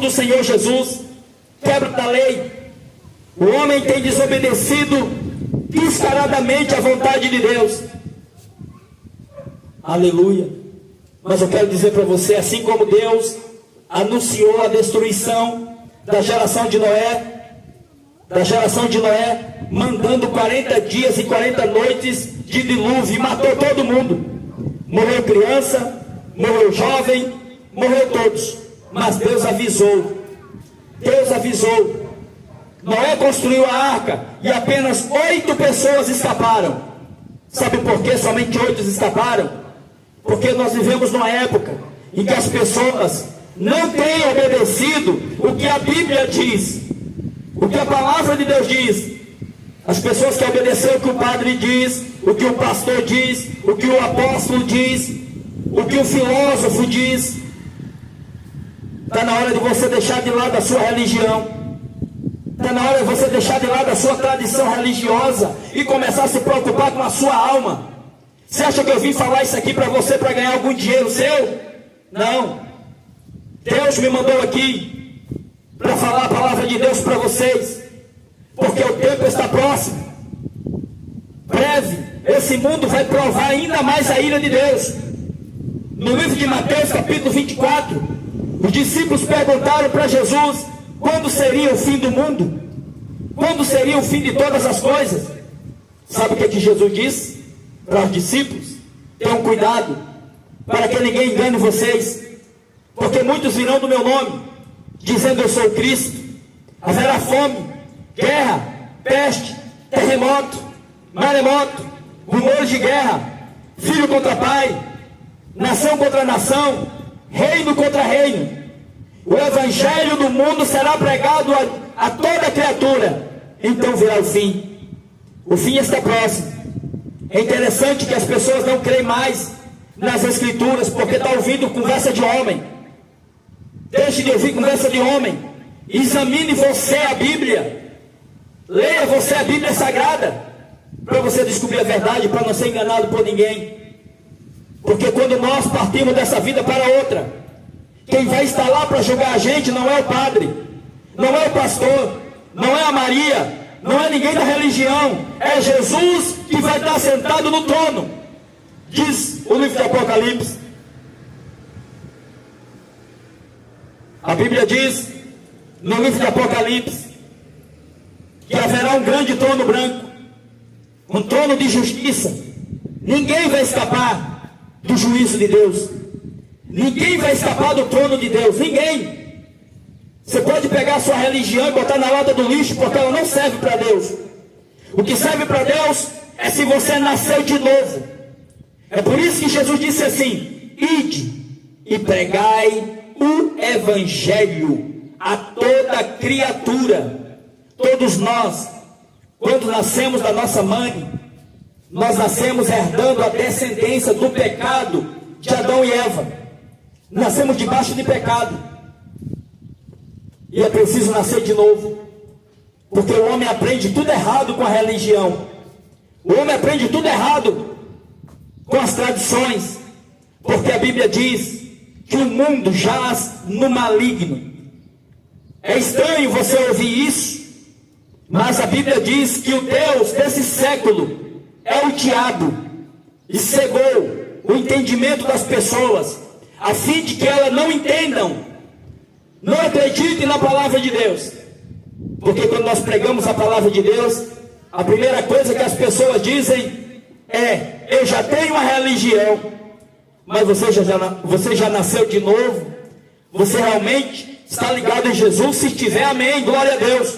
do Senhor Jesus, quebra da lei. O homem tem desobedecido descaradamente à vontade de Deus. Aleluia. Mas eu quero dizer para você, assim como Deus anunciou a destruição da geração de Noé, mandando 40 dias e 40 noites de dilúvio, e matou todo mundo. Morreu criança, morreu jovem, morreu todos. Mas Deus avisou. Noé construiu a arca e apenas 8 pessoas escaparam. Sabe por que somente 8 escaparam? Porque nós vivemos numa época em que as pessoas não têm obedecido o que a Bíblia diz, o que a palavra de Deus diz. As pessoas que obedeceram o que o padre diz, o que o pastor diz, o que o apóstolo diz, o que o filósofo diz. Está na hora de você deixar de lado a sua religião. Está na hora de você deixar de lado a sua tradição religiosa e começar a se preocupar com a sua alma. Você acha que eu vim falar isso aqui para você para ganhar algum dinheiro seu? Não. Deus me mandou aqui para falar a palavra de Deus para vocês, porque o tempo está próximo. Breve, esse mundo vai provar ainda mais a ira de Deus. No livro de Mateus, capítulo 24, os discípulos perguntaram para Jesus quando seria o fim do mundo, quando seria o fim de todas as coisas. Sabe o que Jesus disse para os discípulos? Tenham cuidado para que ninguém engane vocês, porque muitos virão do meu nome, dizendo eu sou o Cristo. Haverá fome, guerra, peste, terremoto, maremoto, rumores de guerra, filho contra pai, nação contra nação, reino contra reino. O evangelho do mundo será pregado a toda criatura. Então virá o fim. O fim está próximo. É interessante que as pessoas não creem mais nas escrituras, porque está ouvindo conversa de homem. Deixe de ouvir conversa de homem. Examine você a Bíblia. Leia você a Bíblia Sagrada, para você descobrir a verdade, para não ser enganado por ninguém. Porque quando nós partimos dessa vida para outra, quem vai estar lá para julgar a gente não é o padre, não é o pastor, não é a Maria, não é ninguém da religião. É Jesus que vai estar sentado no trono. Diz o livro de Apocalipse. A Bíblia diz no livro de Apocalipse que haverá um grande trono branco, um trono de justiça. Ninguém vai escapar do juízo de Deus. Ninguém vai escapar do trono de Deus. Ninguém. Você pode pegar a sua religião e botar na lata do lixo, porque ela não serve para Deus. O que serve para Deus é se você nasceu de novo. É por isso que Jesus disse assim: ide e pregai o evangelho a toda criatura. Todos nós, quando nascemos da nossa mãe, nós nascemos herdando a descendência do pecado de Adão e Eva. Nascemos debaixo de pecado. E é preciso nascer de novo. Porque o homem aprende tudo errado com a religião. O homem aprende tudo errado com as tradições. Porque a Bíblia diz que o mundo jaz no maligno. É estranho você ouvir isso, mas a Bíblia diz que o Deus desse século é o diabo. E cegou o entendimento das pessoas, a fim de que elas não entendam, não acreditem na palavra de Deus. Porque quando nós pregamos a palavra de Deus, a primeira coisa que as pessoas dizem é: eu já tenho uma religião. Mas você já nasceu de novo? Você realmente está ligado em Jesus? Se estiver, amém, glória a Deus.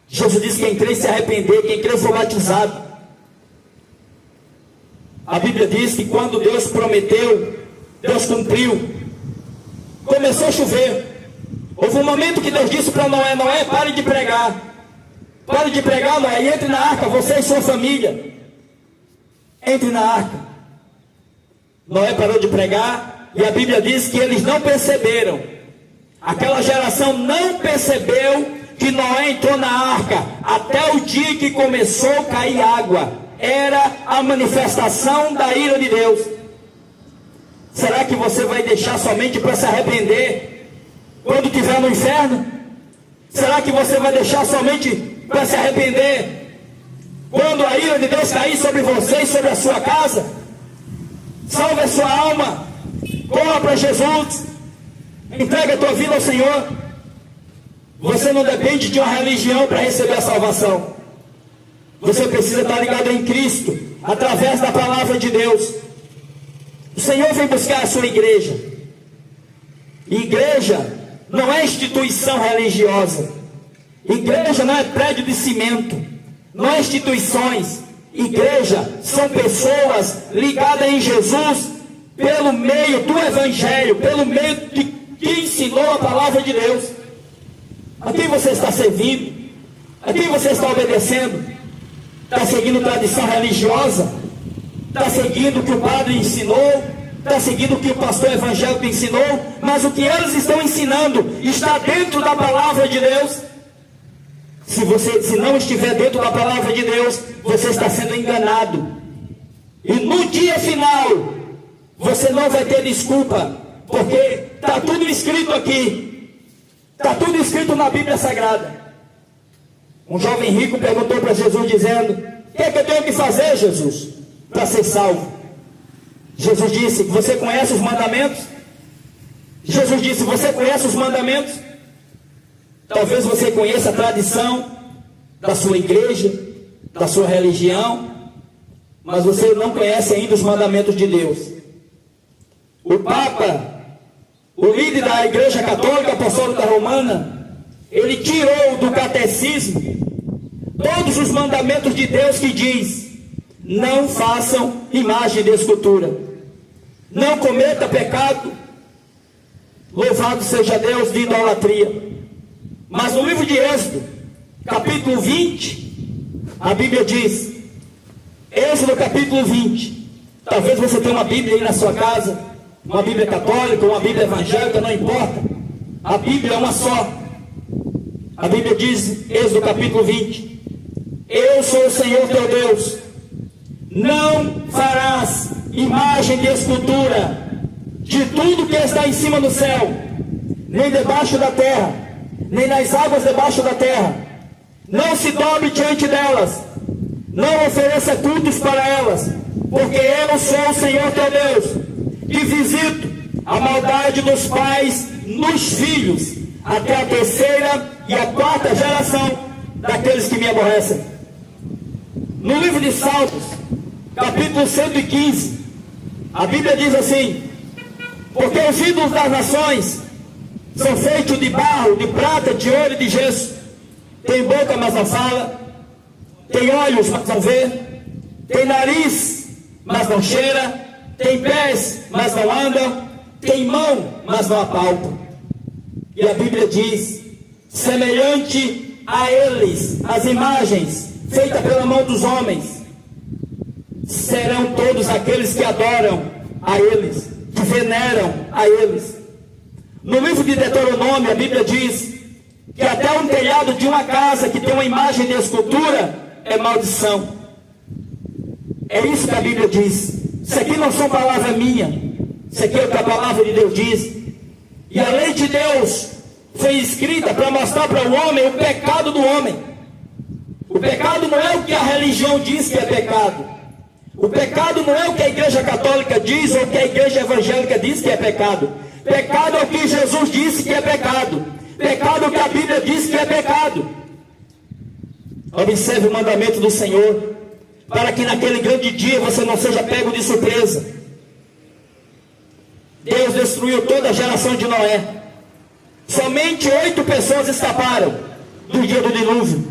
Jesus disse: quem crê se arrepender, quem crê for batizado. A Bíblia diz que quando Deus prometeu, Deus cumpriu. Começou a chover. Houve um momento que Deus disse para Noé: Noé, pare de pregar. Pare de pregar, Noé, e entre na arca, você e sua família. Entre na arca. Noé parou de pregar, e a Bíblia diz que eles não perceberam. Aquela geração não percebeu que Noé entrou na arca, até o dia que começou a cair água. Era a manifestação da ira de Deus. Será que você vai deixar somente para se arrepender quando estiver no inferno? Será que você vai deixar somente para se arrepender quando a ira de Deus cair sobre você e sobre a sua casa? Salve a sua alma, corra para Jesus, entrega a tua vida ao Senhor. Você não depende de uma religião para receber a salvação. Você precisa estar ligado em Cristo, através da palavra de Deus. O Senhor vem buscar a sua igreja. Igreja não é instituição religiosa. Igreja não é prédio de cimento. Não é instituições. Igreja são pessoas ligadas em Jesus pelo meio do Evangelho, pelo meio de quem ensinou a palavra de Deus. A quem você está servindo? A quem você está obedecendo? Está seguindo tradição religiosa? Está seguindo o que o padre ensinou? Está seguindo o que o pastor evangélico ensinou? Mas o que eles estão ensinando está dentro da palavra de Deus? Se não estiver dentro da palavra de Deus, você está sendo enganado. E no dia final, você não vai ter desculpa, porque está tudo escrito aqui. Está tudo escrito na Bíblia Sagrada. Um jovem rico perguntou para Jesus dizendo: o que é que eu tenho que fazer, Jesus, para ser salvo? Jesus disse: você conhece os mandamentos? Jesus disse: você conhece os mandamentos? Talvez você conheça a tradição da sua igreja, da sua religião, mas você não conhece ainda os mandamentos de Deus. O Papa, o líder da Igreja Católica Apostólica Romana, ele tirou do catecismo todos os mandamentos de Deus que diz: não façam imagem de escultura, não cometa pecado, louvado seja Deus, de idolatria. Mas no livro de Êxodo, capítulo 20, a Bíblia diz, Êxodo capítulo 20, talvez você tenha uma Bíblia aí na sua casa, uma Bíblia católica, uma Bíblia evangélica, não importa, a Bíblia é uma só. A Bíblia diz, Êxodo capítulo 20, eu sou o Senhor teu Deus, não farás imagem de escultura de tudo que está em cima do céu, nem debaixo da terra, nem nas águas debaixo da terra. Não se dobre diante delas, não ofereça cultos para elas, porque eu sou o Senhor teu Deus, que visito a maldade dos pais nos filhos, até a terceira e a quarta geração daqueles que me aborrecem. No livro de Salmos, capítulo 115, a Bíblia diz assim: porque os ídolos das nações são feitos de barro, de prata, de ouro e de gesso. Tem boca, mas não fala. Tem olhos, mas não vê. Tem nariz, mas não cheira. Tem pés, mas não andam. Tem mão, mas não apalpam. E a Bíblia diz: semelhante a eles, as imagens feitas pela mão dos homens, serão todos aqueles que adoram a eles, que veneram a eles. No livro de Deuteronômio, a Bíblia diz que até um telhado de uma casa que tem uma imagem de escultura é maldição. É isso que a Bíblia diz. Isso aqui não são palavras minhas, isso aqui é o que a palavra de Deus diz. E a lei de Deus foi escrita para mostrar para o homem o pecado do homem. O pecado não é o que a religião diz que é pecado. O pecado não é o que a Igreja Católica diz ou o que a Igreja Evangélica diz que é pecado. Pecado é o que Jesus disse que é pecado. Pecado é o que a Bíblia diz que é pecado. Observe o mandamento do Senhor, para que naquele grande dia você não seja pego de surpresa. Deus destruiu toda a geração de Noé. Somente 8 pessoas escaparam do dia do dilúvio.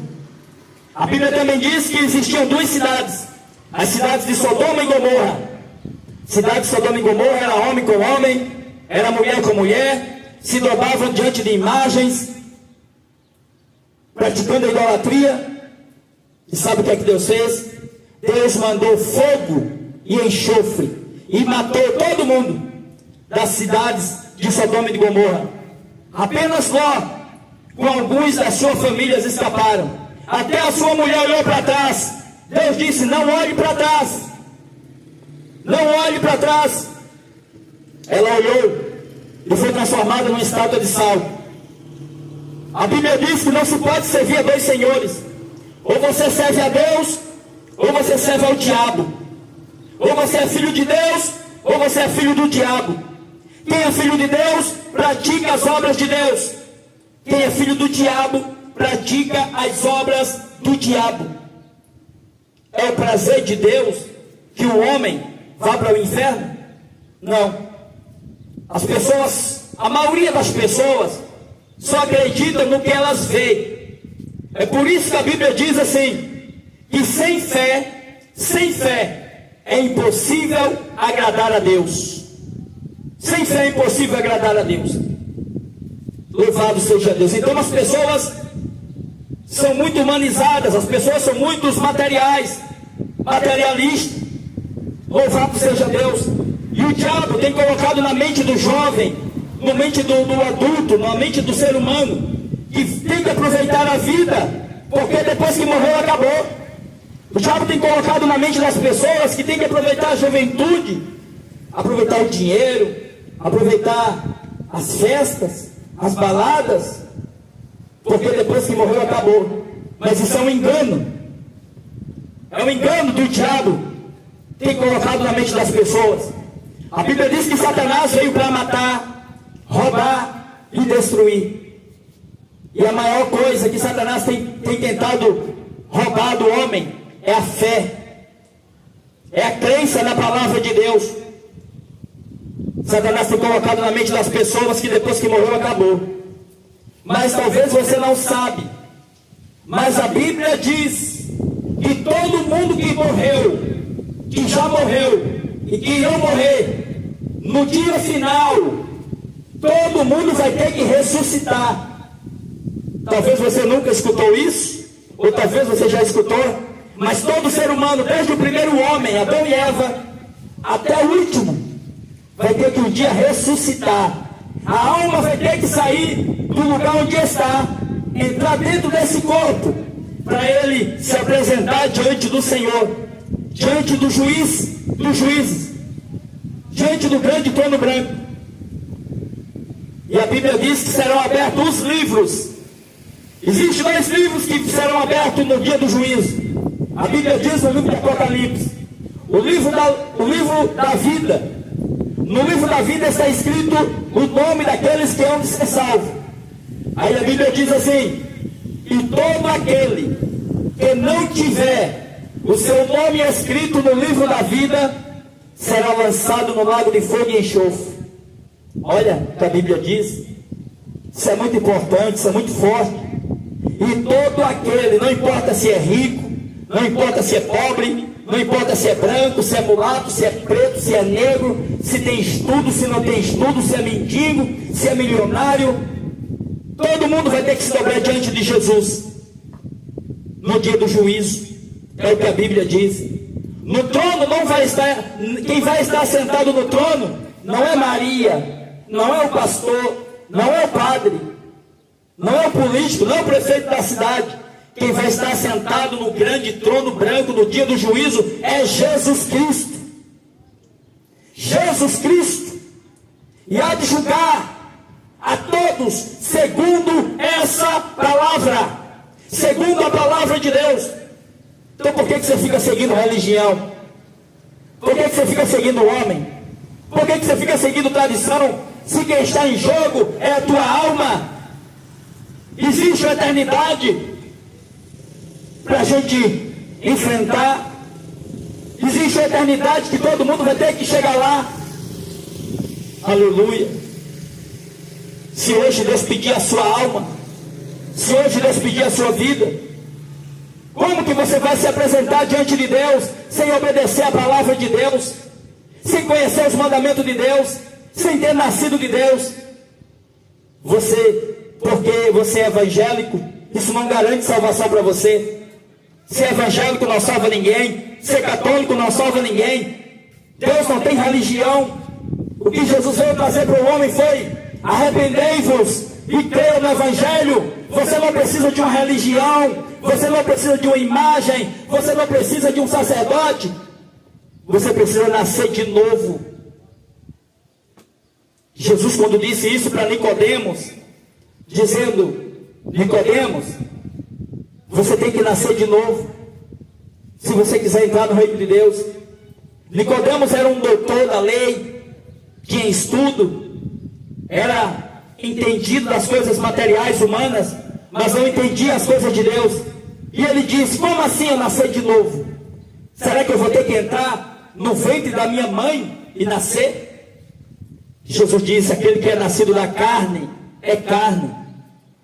A Bíblia também diz que existiam 2 cidades, as cidades de Sodoma e Gomorra. Cidade de Sodoma e Gomorra era homem com homem, era mulher com mulher, se dobravam diante de imagens, praticando a idolatria. E sabe o que é que Deus fez? Deus mandou fogo e enxofre e matou todo mundo das cidades de Sodoma e de Gomorra. Apenas Ló, com alguns das suas famílias, escaparam. Até a sua mulher olhou para trás. Deus disse: não olhe para trás, não olhe para trás. Ela olhou e foi transformada numa estátua de sal. A Bíblia diz que não se pode servir a dois senhores. Ou você serve a Deus, ou você serve ao diabo. Ou você é filho de Deus, ou você é filho do diabo. Quem é filho de Deus, pratica as obras de Deus. Quem é filho do diabo, pratica as obras do diabo. É o prazer de Deus que o homem vá para o inferno? Não. As pessoas, a maioria das pessoas, só acreditam no que elas veem. É por isso que a Bíblia diz assim, que sem fé é impossível agradar a Deus. Sem fé é impossível agradar a Deus. Louvado seja Deus. Então as pessoas são muito humanizadas, as pessoas são muito materiais, materialistas. Louvado seja Deus. E o diabo tem colocado na mente do jovem, na mente do adulto, na mente do ser humano, que tem que aproveitar a vida, porque depois que morreu acabou. O diabo tem colocado na mente das pessoas que tem que aproveitar a juventude, aproveitar o dinheiro, aproveitar as festas, as baladas, porque depois que morreu acabou. Mas isso é um engano. É um engano do diabo, tem colocado na mente das pessoas. A Bíblia diz que Satanás veio para matar, roubar e destruir. E a maior coisa que Satanás tem tentado roubar do homem é a fé, é a crença na palavra de Deus. Satanás tem colocado na mente das pessoas que depois que morreu acabou. Mas talvez você não sabe, mas a Bíblia diz que todo mundo que morreu, que já morreu e que irão morrer, no dia final, todo mundo vai ter que ressuscitar. Talvez você nunca escutou isso, ou talvez você já escutou, mas todo ser humano, desde o primeiro homem, Adão e Eva, até o último, vai ter que um dia ressuscitar. A alma vai ter que sair do lugar onde está, entrar dentro desse corpo, para ele se apresentar diante do Senhor, diante do juiz dos juízes, diante do grande trono branco. E a Bíblia diz que serão abertos os livros. Existem 2 livros que serão abertos no dia do juízo. A Bíblia diz no livro de Apocalipse, o livro da vida. No livro da vida está escrito o nome daqueles que hão de ser salvos. Aí a Bíblia diz assim, e todo aquele que não tiver o seu nome escrito no livro da vida, será lançado no lago de fogo e enxofre. Olha o que a Bíblia diz. Isso é muito importante, isso é muito forte. E todo aquele, não importa se é rico, não importa se é pobre, não importa se é branco, se é mulato, se é preto, se é negro, se tem estudo, se não tem estudo, se é mendigo, se é milionário, todo mundo vai ter que se dobrar diante de Jesus no dia do juízo. É o que a Bíblia diz. No trono não vai estar, quem vai estar sentado no trono não é Maria, não é o pastor, não é o padre, não é o político, não é o prefeito da cidade. Quem vai estar sentado no grande trono branco no dia do juízo é Jesus Cristo. Jesus Cristo. E há de julgar a todos segundo essa palavra, segundo a palavra de Deus. Então por que você fica seguindo religião? Por que você fica seguindo homem? Por que você fica seguindo tradição? Se quem está em jogo é a tua alma. Existe uma eternidade para a gente enfrentar. Existe uma eternidade que todo mundo vai ter que chegar lá. Aleluia. Se hoje Deus pedir a sua alma, se hoje Deus pedir a sua vida, como que você vai se apresentar diante de Deus sem obedecer a palavra de Deus, sem conhecer os mandamentos de Deus, sem ter nascido de Deus? Porque você é evangélico, isso não garante salvação para você. Ser evangélico não salva ninguém, ser católico não salva ninguém. Deus não tem religião. O que Jesus veio trazer para o homem foi: arrependei-vos e creiam no evangelho. Você não precisa de uma religião, você não precisa de uma imagem, você não precisa de um sacerdote. Você precisa nascer de novo. Jesus, quando disse isso para Nicodemos, dizendo Nicodemos, você tem que nascer de novo, se você quiser entrar no reino de Deus. Nicodemos era um doutor da lei, tinha estudo, era entendido das coisas materiais humanas, mas não entendia as coisas de Deus. E ele disse: como assim eu nascer de novo? Será que eu vou ter que entrar no ventre da minha mãe e nascer? Jesus disse: aquele que é nascido da carne é carne,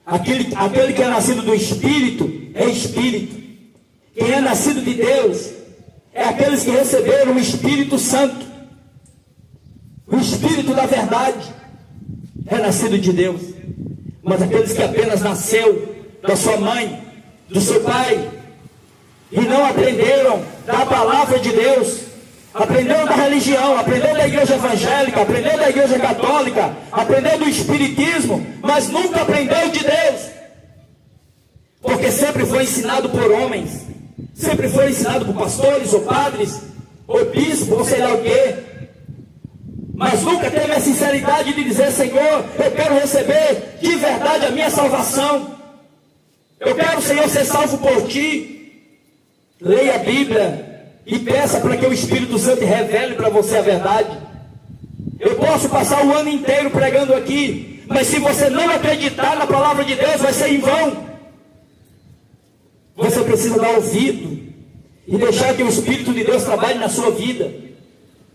aquele que é nascido do Espírito é Espírito. Quem é nascido de Deus é aqueles que receberam o Espírito Santo, o Espírito da verdade, é nascido de Deus. Mas aqueles que apenas nasceu da sua mãe, do seu pai, e não aprenderam da palavra de Deus, aprenderam da religião, aprenderam da igreja evangélica, aprenderam da igreja católica, aprenderam do espiritismo, mas nunca aprendeu de Deus, porque sempre foi ensinado por homens, sempre foi ensinado por pastores ou padres, ou bispos, ou sei lá o quê, mas nunca teve a sinceridade de dizer: Senhor, eu quero receber de verdade a minha salvação, eu quero, Senhor, ser salvo por Ti. Leia a Bíblia e peça para que o Espírito Santo revele para você a verdade. Eu posso passar o ano inteiro pregando aqui, mas se você não acreditar na palavra de Deus, vai ser em vão. Você precisa dar ouvido e deixar que o Espírito de Deus trabalhe na sua vida.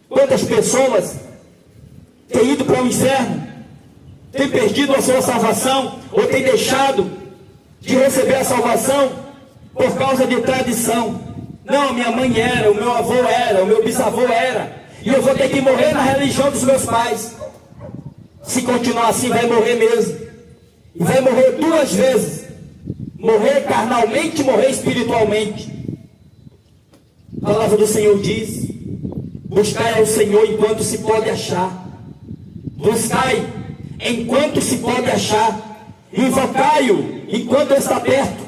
Quantas pessoas têm ido para o inferno, têm perdido a sua salvação, ou têm deixado de receber a salvação por causa de tradição? Não, minha mãe era, o meu avô era, o meu bisavô era, e eu vou ter que morrer na religião dos meus pais. Se continuar assim, vai morrer mesmo, e vai morrer duas vezes: morrer carnalmente e morrer espiritualmente. A palavra do Senhor diz: buscai ao Senhor enquanto se pode achar. Buscai enquanto se pode achar, invocai-o enquanto está perto.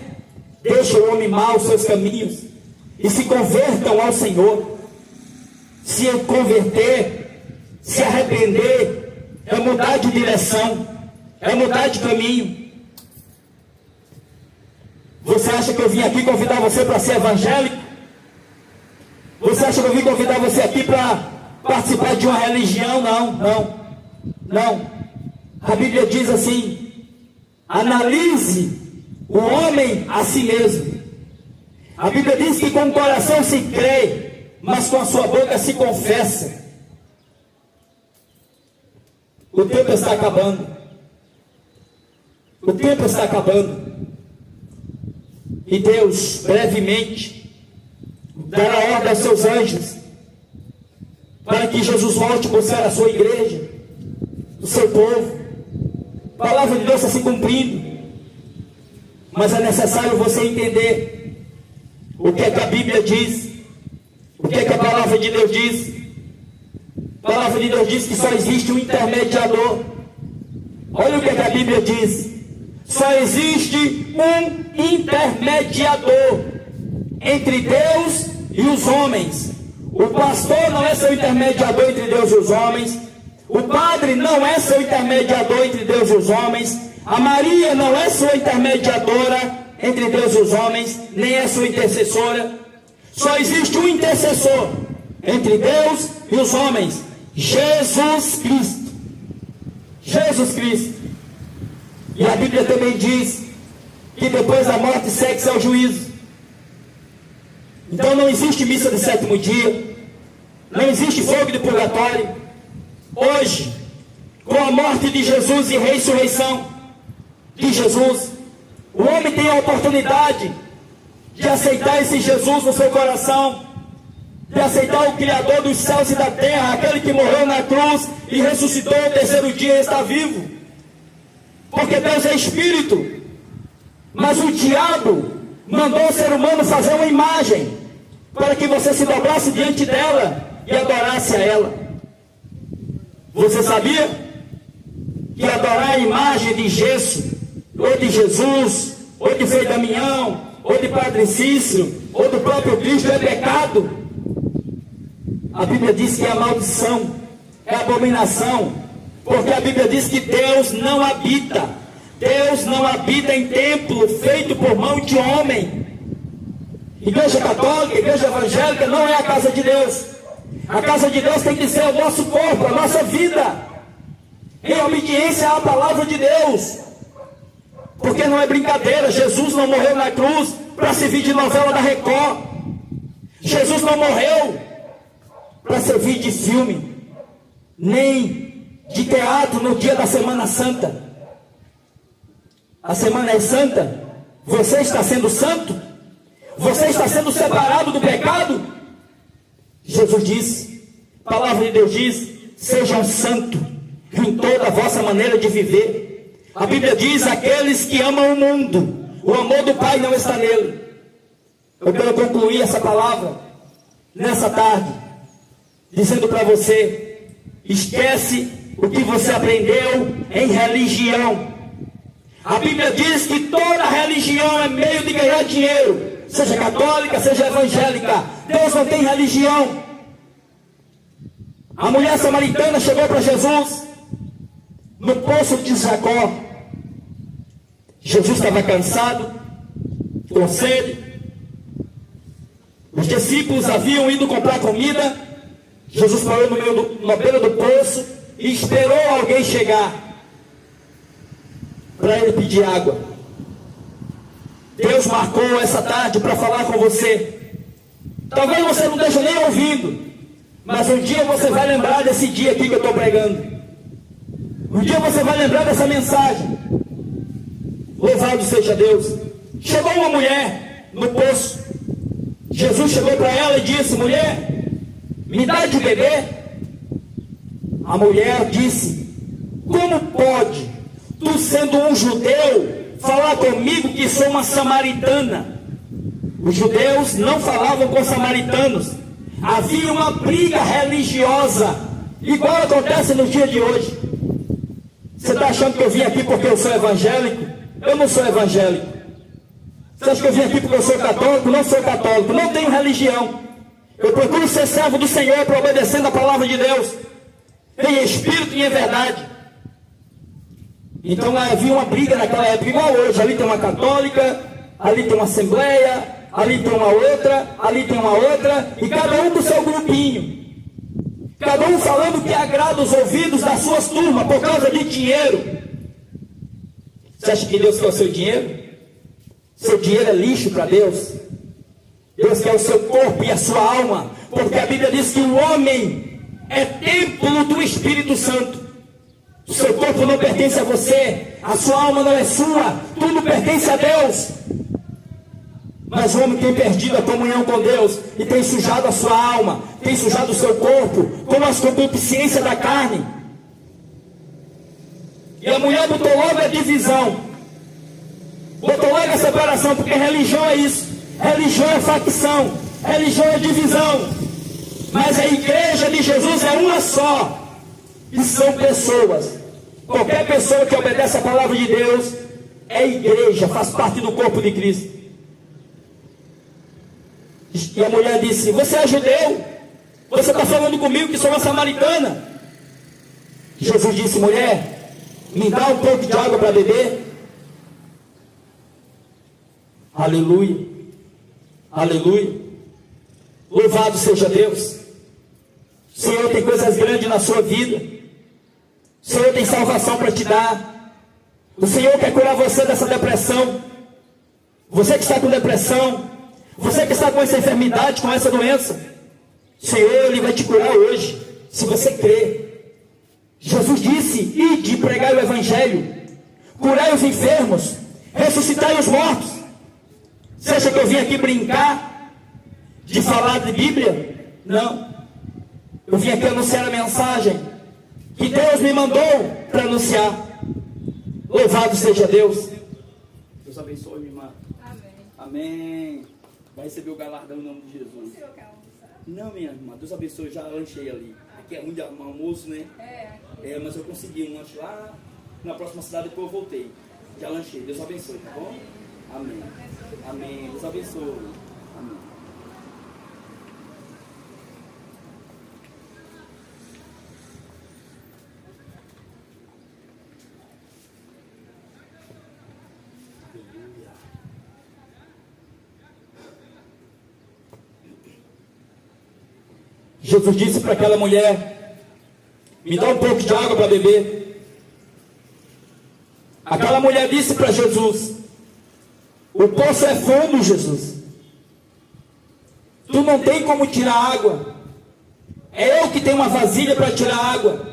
Deixa o homem mau os seus caminhos e se convertam ao Senhor. Se converter, se arrepender, é mudar de direção, é mudar de caminho. Você acha que eu vim aqui convidar você para ser evangélico? Você acha que eu vim convidar você aqui para participar de uma religião? Não. A Bíblia diz assim: analise o homem a si mesmo. A Bíblia diz que com o coração se crê, mas com a sua boca se confessa. O tempo está acabando. O tempo está acabando. E Deus brevemente dará ordem aos seus anjos para que Jesus volte a buscar a sua igreja, o seu povo. A palavra de Deus está se cumprindo, mas é necessário você entender o que é que a Bíblia diz, o que é que a palavra de Deus diz. A palavra de Deus diz que só existe um intermediador. Olha o que é que a Bíblia diz: só existe um intermediador entre Deus e os homens. O pastor não é seu intermediador entre Deus e os homens. O padre não é seu intermediador entre Deus e os homens. A Maria não é sua intermediadora entre Deus e os homens, nem é sua intercessora. Só existe um intercessor entre Deus e os homens: Jesus Cristo. Jesus Cristo. E a Bíblia também diz que depois da morte segue-se ao juízo. Então não existe missa de sétimo dia, não existe fogo de purgatório. Hoje, com a morte de Jesus e ressurreição de Jesus, o homem tem a oportunidade de aceitar esse Jesus no seu coração, de aceitar o Criador dos céus e da terra, aquele que morreu na cruz e ressuscitou no terceiro dia e está vivo. Porque Deus é Espírito, mas o diabo mandou o ser humano fazer uma imagem para que você se dobrasse diante dela e adorasse a ela. Você sabia que adorar a imagem de gesso, ou de Jesus, ou de Frei Damião, ou de Padre Cícero, ou do próprio Cristo é pecado? A Bíblia diz que é maldição, é abominação, porque a Bíblia diz que Deus não habita Deus não habita em templo feito por mão de homem. Igreja católica, igreja evangélica não é a casa de Deus. A casa de Deus tem que ser o nosso corpo, a nossa vida, em obediência à palavra de Deus. Porque não é brincadeira, Jesus não morreu na cruz para servir de novela da Record. Jesus não morreu para servir de filme, nem de teatro no dia da Semana Santa. A semana é santa? Você está sendo santo? Você está sendo separado do pecado? Jesus disse, a palavra de Deus diz, sejam santos em toda a vossa maneira de viver. A Bíblia diz, aqueles que amam o mundo, o amor do Pai não está nele. Eu quero concluir essa palavra nessa tarde, dizendo para você, esquece o que você aprendeu em religião. A Bíblia diz que toda religião é meio de ganhar dinheiro, seja católica, seja evangélica. Deus não tem religião. A mulher samaritana chegou para Jesus no poço de Jacó. Jesus estava cansado, com sede. Os discípulos haviam ido comprar comida. Jesus parou na beira do poço e esperou alguém chegar para ele pedir água. Deus marcou essa tarde para falar com você. Talvez você não esteja nem ouvindo, mas um dia você vai lembrar desse dia aqui que eu estou pregando. Um dia você vai lembrar dessa mensagem. Louvado seja Deus. Chegou uma mulher no poço. Jesus chegou para ela e disse, mulher, me dá de beber? A mulher disse, como pode, tu sendo um judeu, falar comigo que sou uma samaritana? Os judeus não falavam com samaritanos. Havia uma briga religiosa, igual acontece nos dias de hoje. Você está achando que eu vim aqui porque eu sou evangélico? Eu não sou evangélico. Você acha que eu vim aqui porque eu sou católico? Não sou católico, não tenho religião. Eu procuro ser servo do Senhor para obedecer a palavra de Deus, em espírito e em verdade. Então havia uma briga naquela época, igual hoje. Ali tem uma católica, ali tem uma assembleia, ali tem uma outra, ali tem uma outra, e cada um com seu grupinho. Cada um falando que agrada os ouvidos das suas turmas por causa de dinheiro. Você acha que Deus quer o seu dinheiro? Seu dinheiro é lixo para Deus. Deus quer o seu corpo e a sua alma, porque a Bíblia diz que o homem é templo do Espírito Santo. O seu corpo não pertence a você, a sua alma não é sua, tudo pertence a Deus. Mas o homem tem perdido a comunhão com Deus e tem sujado a sua alma, tem sujado o seu corpo com as concupiscências da carne. E a mulher botou logo a divisão, botou logo a separação, porque religião é isso. Religião é facção, religião é divisão. Mas a igreja de Jesus é uma só. E são pessoas. Qualquer pessoa que obedece a palavra de Deus é igreja, faz parte do corpo de Cristo. E a mulher disse, você é judeu? Você está falando comigo que sou uma samaritana? Jesus disse, mulher, me dá um pouco de água para beber. Aleluia, aleluia. Louvado seja Deus. O Senhor tem coisas grandes na sua vida. O Senhor tem salvação para te dar. O Senhor quer curar você dessa depressão. Você que está com depressão, você que está com essa enfermidade, com essa doença, o Senhor, Ele vai te curar hoje, se você crer. Jesus disse, ide pregai o Evangelho, curai os enfermos, ressuscitai os mortos. Você acha que eu vim aqui brincar de falar de Bíblia? Não. Eu vim aqui anunciar a mensagem que Deus me mandou para anunciar. Louvado seja Deus. Deus abençoe, minha irmã. Amém. Amém. Vai receber o galardão em nome de Jesus. O senhor quer almoçar? Não, minha irmã, Deus abençoe, já lanchei ali. Aqui é ruim de arrumar almoço, né? É. Mas eu consegui um lanche lá na próxima cidade, depois eu voltei. Já lanchei, Deus abençoe, tá bom? Amém. Amém. Deus abençoe. Amém. Jesus disse para aquela mulher: me dá um pouco de água para beber. Aquela mulher disse para Jesus: o poço é fundo, Jesus. Tu não tem como tirar água. É eu que tenho uma vasilha para tirar água.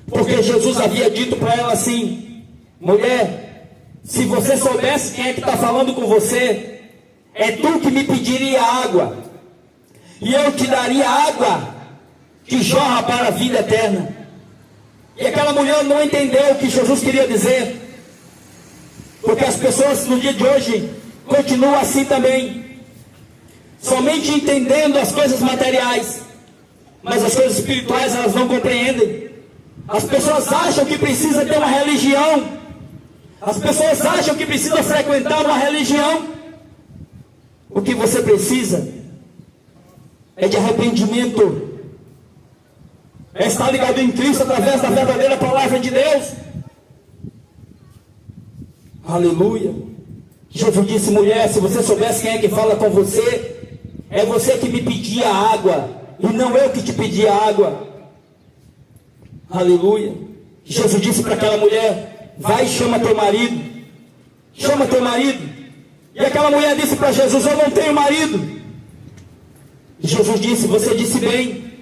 Porque Jesus havia dito para ela assim: mulher, se você soubesse quem é que está falando com você, é tu que me pediria água, e eu te daria água que jorra para a vida eterna. E aquela mulher não entendeu o que Jesus queria dizer, porque as pessoas no dia de hoje continuam assim também, somente entendendo as coisas materiais, mas as coisas espirituais elas não compreendem. As pessoas acham que precisa ter uma religião, as pessoas acham que precisa frequentar uma religião. O que você precisa é de arrependimento, é estar ligado em Cristo através da verdadeira palavra de Deus. Aleluia. Jesus disse: mulher, se você soubesse quem é que fala com você, é você que me pedia água, e não eu que te pedia água. Aleluia. Jesus disse para aquela mulher: vai e chama teu marido. Chama teu marido. E aquela mulher disse para Jesus: eu não tenho marido. E Jesus disse: você disse bem,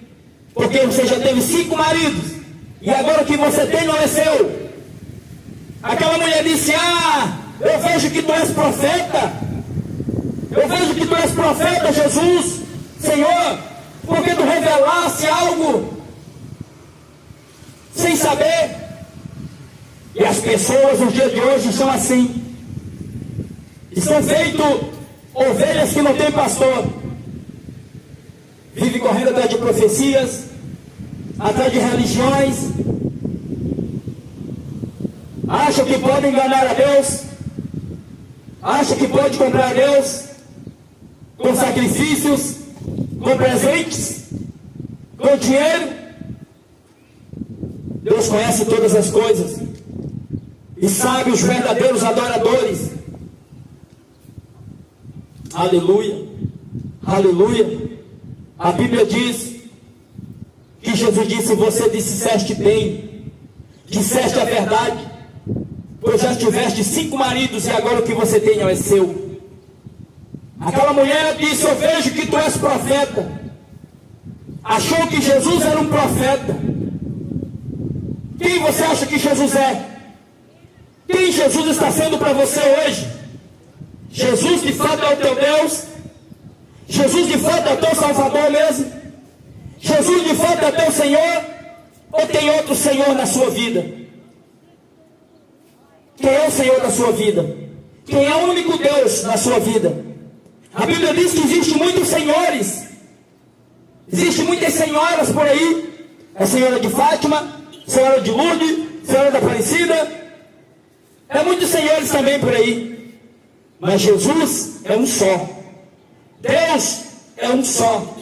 porque você já teve 5 maridos, e agora o que você tem não é seu. Aquela mulher disse: ah, eu vejo que tu és profeta. Eu vejo que tu és profeta, Jesus, Senhor, porque tu revelaste algo sem saber. E as pessoas nos dias de hoje são assim, estão feitos ovelhas que não têm pastor, vivem correndo atrás de profecias, atrás de religiões, acham que podem enganar a Deus, acham que pode comprar a Deus com sacrifícios, com presentes, com dinheiro. Deus conhece todas as coisas e sabe os verdadeiros adoradores. Aleluia, aleluia. A Bíblia diz que Jesus disse: você disseste bem, disseste a verdade, pois já tiveste 5 maridos e agora o que você tem não é seu. Aquela mulher disse: eu vejo que tu és profeta. Achou que Jesus era um profeta. Quem você acha que Jesus é? Quem Jesus está sendo para você hoje? Jesus de fato é o teu Deus? Jesus de fato é o teu Salvador mesmo? Jesus de fato é o teu Senhor? Ou tem outro Senhor na sua vida? Quem é o Senhor da sua vida? Quem é o único Deus na sua vida? A Bíblia diz que existem muitos senhores, existem muitas senhoras por aí. A Senhora de Fátima, Senhora de Lourdes, Senhora da Aparecida, é muitos senhores também por aí. Mas Jesus é um só. Deus é um só.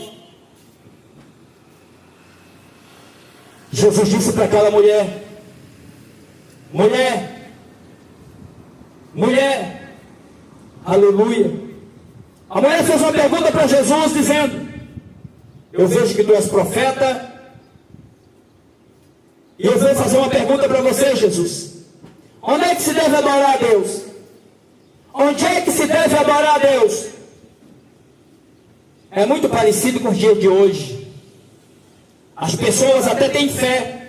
Jesus disse para aquela mulher: mulher, mulher, aleluia. A mulher fez uma pergunta para Jesus dizendo: eu vejo que tu és profeta, e eu vou fazer uma pergunta para você, Jesus. Onde é que se deve adorar a Deus? Onde é que se deve adorar a Deus? É muito parecido com os dias de hoje. As pessoas até têm fé,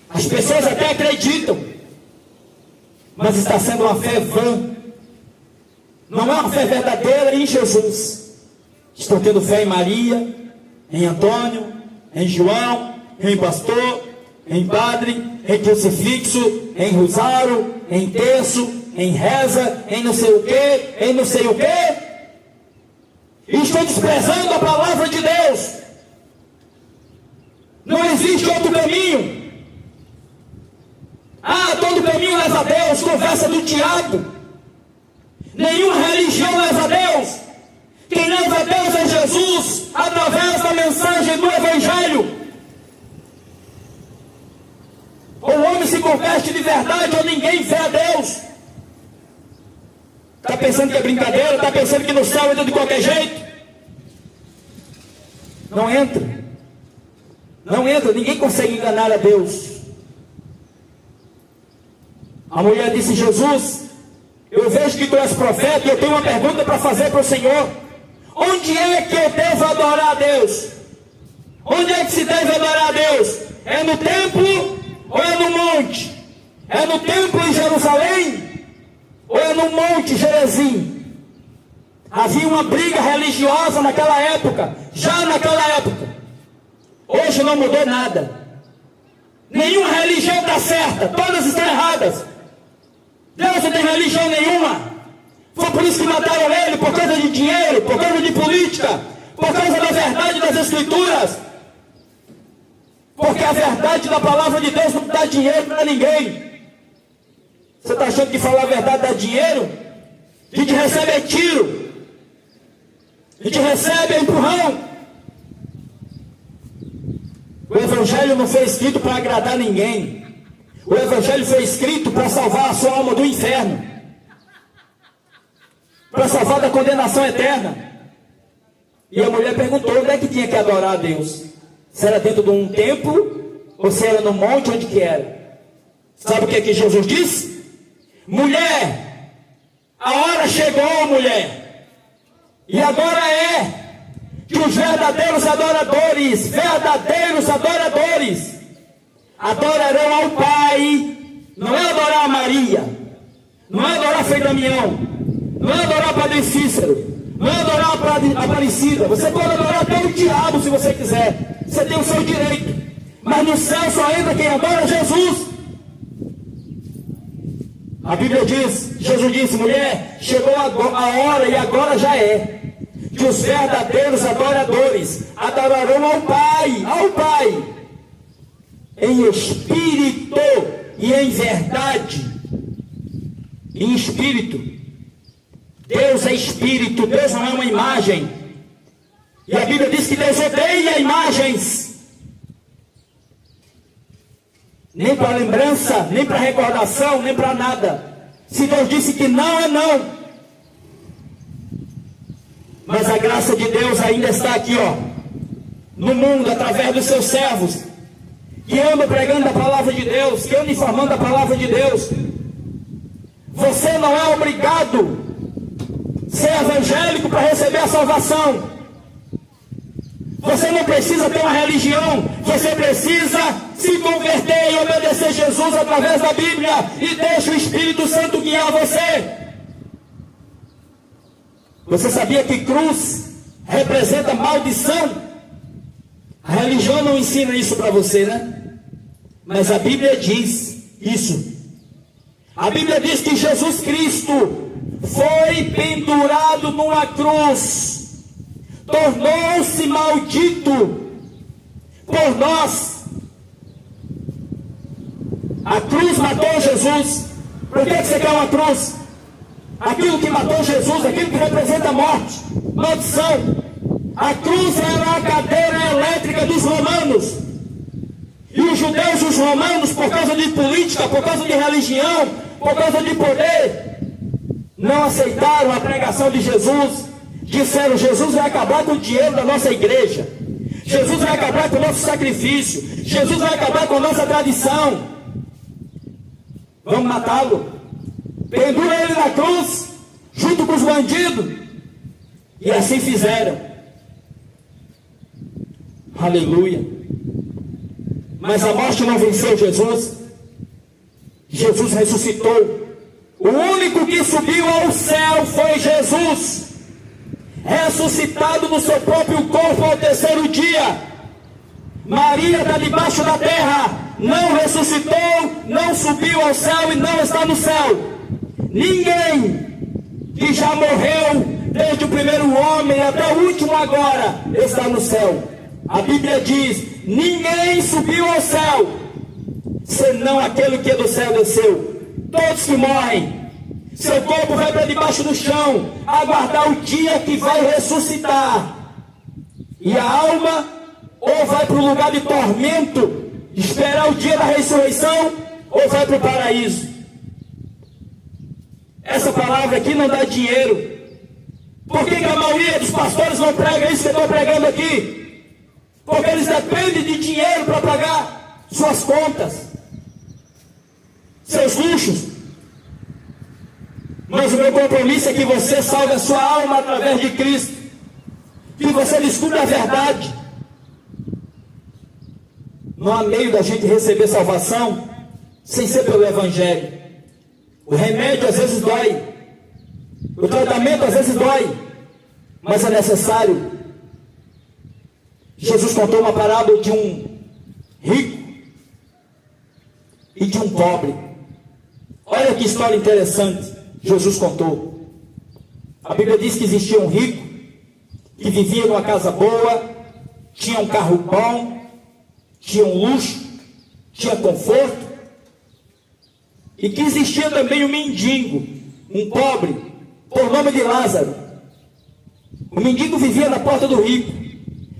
as pessoas até acreditam, mas está sendo uma fé vã. Não é uma fé verdadeira em Jesus. Estão tendo fé em Maria, em Antônio, em João, em pastor, em padre, em crucifixo, em rosário, em terço, em reza, em não sei o que, em não sei o que. E estão desprezando a palavra de Deus. Não existe outro caminho. Ah, todo caminho leva a Deus. Conversa do diabo. Nenhuma religião leva a Deus. Quem leva a Deus é Jesus, através da mensagem do Evangelho. Ou o homem se converte de verdade, ou ninguém vê a Deus. Está pensando que é brincadeira? Está pensando que no céu entra de qualquer jeito? Não entra. Não entra, ninguém consegue enganar a Deus. A mulher disse: Jesus, eu vejo que tu és profeta e eu tenho uma pergunta para fazer para o Senhor. Onde é que eu devo adorar a Deus? Onde é que se deve adorar a Deus? É no templo ou é no monte? É no templo em Jerusalém ou é no monte Gerizim? Havia uma briga religiosa naquela época, já naquela época. Hoje não mudou nada. Nenhuma religião está certa, todas estão erradas. Deus não tem religião nenhuma. Foi por isso que mataram ele, por causa de dinheiro, por causa de política, por causa da verdade das Escrituras. Porque a verdade da palavra de Deus não dá dinheiro para ninguém. Você está achando que falar a verdade dá dinheiro? A gente recebe é tiro. A gente recebe é empurrão. O Evangelho não foi escrito para agradar ninguém. O Evangelho foi escrito para salvar a sua alma do inferno, para salvar da condenação eterna. E a mulher perguntou: onde é que tinha que adorar a Deus? Se era dentro de um templo ou se era no monte, onde que era? Sabe o que é que Jesus disse? Mulher, a hora chegou, mulher, e agora é que os verdadeiros adoradores adorarão ao Pai. Não é adorar a Maria, não é adorar Frei Damião, não é adorar Padre Cícero, não é adorar a Padre Aparecida. Você pode adorar até o diabo se você quiser, você tem o seu direito, mas no céu só entra quem adora Jesus. A Bíblia diz, Jesus disse: mulher, chegou a hora e agora já é que os verdadeiros adoradores adorarão ao Pai, em espírito e em verdade. Em espírito. Deus é espírito, Deus não é uma imagem. E a Bíblia diz que Deus odeia imagens. Nem para lembrança, nem para recordação, nem para nada. Se Deus disse que não, é não. Mas a graça de Deus ainda está aqui, ó, no mundo, através dos seus servos, que andam pregando a palavra de Deus, que andam informando a palavra de Deus. Você não é obrigado a ser evangélico para receber a salvação. Você não precisa ter uma religião, você precisa se converter e obedecer Jesus através da Bíblia, e deixa o Espírito Santo guiar você. Você sabia que cruz representa maldição? A religião não ensina isso para você, né? Mas a Bíblia diz isso. A Bíblia diz que Jesus Cristo foi pendurado numa cruz, tornou-se maldito por nós. A cruz matou Jesus. Por que você quer uma cruz? Aquilo que matou Jesus, aquilo que representa a morte, maldição. A cruz era a cadeira elétrica dos romanos. E os judeus e os romanos, por causa de política, por causa de religião, por causa de poder, não aceitaram a pregação de Jesus. Disseram: Jesus vai acabar com o dinheiro da nossa igreja, Jesus vai acabar com o nosso sacrifício, Jesus vai acabar com a nossa tradição. Vamos matá-lo. Pendura ele na cruz, junto com os bandidos. E assim fizeram. Aleluia. Mas a morte não venceu Jesus. Jesus ressuscitou. O único que subiu ao céu foi Jesus, ressuscitado no seu próprio corpo ao terceiro dia. Maria está debaixo da terra, não ressuscitou, não subiu ao céu e não está no céu. Ninguém que já morreu, desde o primeiro homem até o último agora, está no céu. A Bíblia diz: ninguém subiu ao céu, senão aquele que do céu desceu. Todos que morrem, seu corpo vai para debaixo do chão, aguardar o dia que vai ressuscitar. E a alma ou vai para o lugar de tormento, esperar o dia da ressurreição, ou vai para o paraíso. Essa palavra aqui não dá dinheiro. Por que a maioria dos pastores não prega isso que eu estou pregando aqui? porque eles dependem de dinheiro para pagar suas contas, seus luxos. Mas o meu compromisso é que você salve a sua alma através de Cristo, que você descubra a verdade. Não há meio da gente receber salvação sem ser pelo Evangelho. O remédio às vezes dói, o tratamento às vezes dói, mas é necessário. Jesus contou uma parábola de um rico e de um pobre. Olha que história interessante Jesus contou. A Bíblia diz que existia um rico que vivia numa casa boa, tinha um carro bom, tinha um luxo, tinha conforto, e que existia também um mendigo, um pobre, por nome de Lázaro. O mendigo vivia na porta do rico,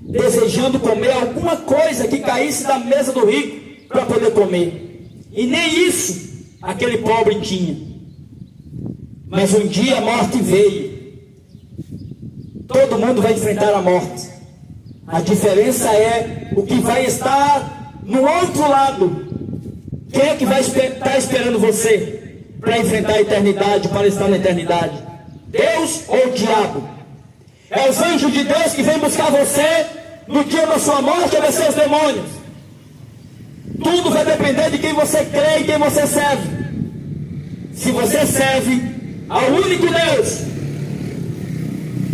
desejando comer alguma coisa que caísse da mesa do rico para poder comer, e nem isso aquele pobre tinha. Mas um dia a morte veio. Todo mundo vai enfrentar a morte. A diferença é o que vai estar no outro lado. Quem é que vai estar esperando você para enfrentar a eternidade, para estar na eternidade? Deus ou o diabo? É os anjos de Deus que vêm buscar você no dia da sua morte, ou vai ser os demônios? Tudo vai depender de quem você crê e quem você serve. Se você serve ao único Deus,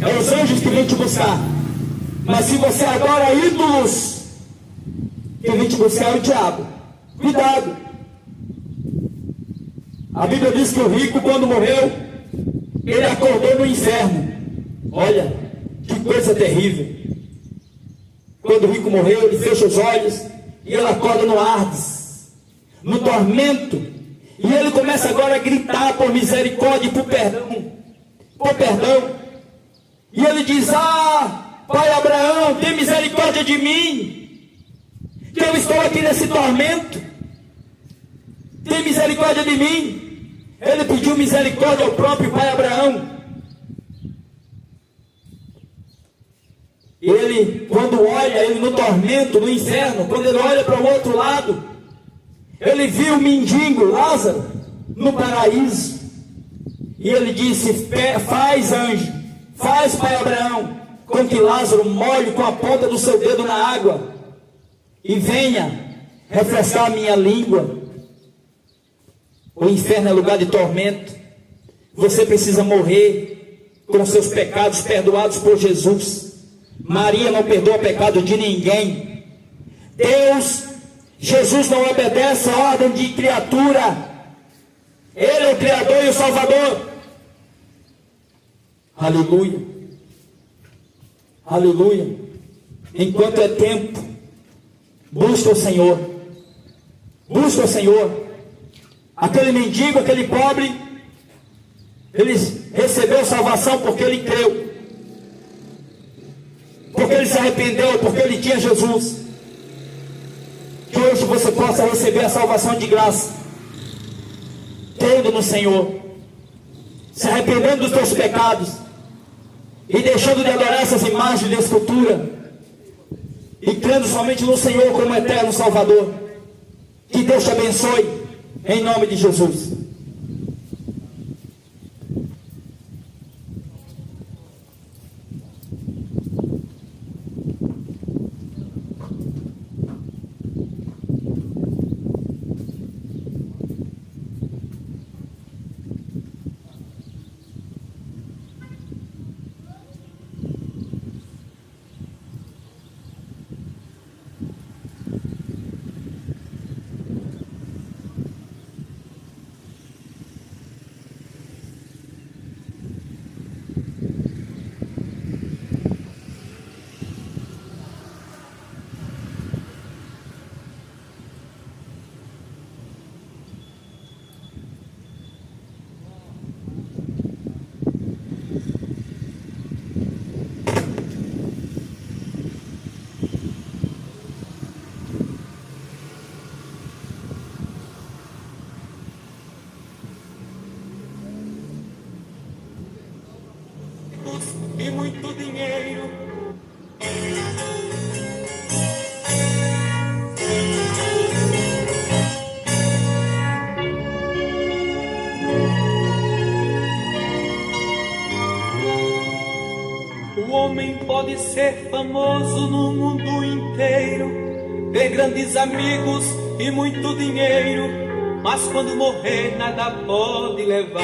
é os anjos que vêm te buscar. Mas se você adora ídolos, quem vem te buscar é o diabo. Cuidado. A Bíblia diz que o rico, quando morreu, ele acordou no inferno. Olha, que coisa terrível. Quando o rico morreu, ele fecha os olhos e ele acorda no Hades, no tormento. E ele começa agora a gritar por misericórdia e por perdão. Por perdão. E ele diz: ah, Pai Abraão, tem misericórdia de mim, que eu estou aqui nesse tormento. Tem misericórdia de mim. Ele pediu misericórdia ao próprio Pai Abraão. Ele, quando olha, ele no tormento, no inferno, quando ele olha para o outro lado, ele viu o mendigo Lázaro no paraíso. E ele disse: faz, anjo, faz, Pai Abraão, com que Lázaro molhe com a ponta do seu dedo na água e venha refrescar a minha língua. O inferno é lugar de tormento. Você precisa morrer com seus pecados perdoados por Jesus. Maria não perdoa o pecado de ninguém. Jesus não obedece a ordem de criatura. Ele é o Criador e o Salvador. Aleluia. Aleluia. Enquanto é tempo, busca o Senhor. Busca o Senhor. Aquele mendigo, aquele pobre, ele recebeu salvação porque ele creu, porque ele se arrependeu, porque ele tinha Jesus. Que hoje você possa receber a salvação de graça, crendo no Senhor, se arrependendo dos teus pecados e deixando de adorar essas imagens de escultura e crendo somente no Senhor como eterno Salvador. Que Deus te abençoe, em nome de Jesus. E muito dinheiro. homem pode ser famoso no mundo inteiro, ter grandes amigos e muito dinheiro, mas quando morrer nada pode levar.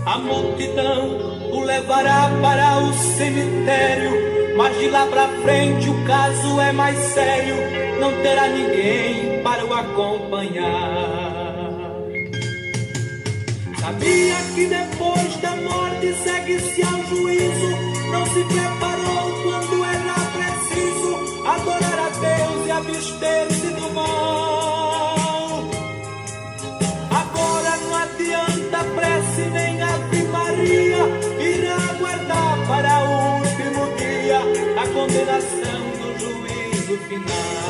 A multidão o levará para o cemitério, mas de lá pra frente o caso é mais sério, não terá ninguém para o acompanhar. Sabia que depois da morte segue-se ao juízo, não se preparou quando era preciso adorar a Deus e abster-se do mal. Agora não adianta prece nem Ave Maria, irá aguardar para o último dia a condenação do juízo final.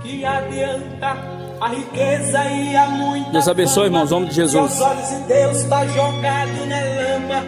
Que adianta a riqueza e a muita Deus abençoe, irmãos, em nome de Jesus. Os olhos de Deus está jogado na lama.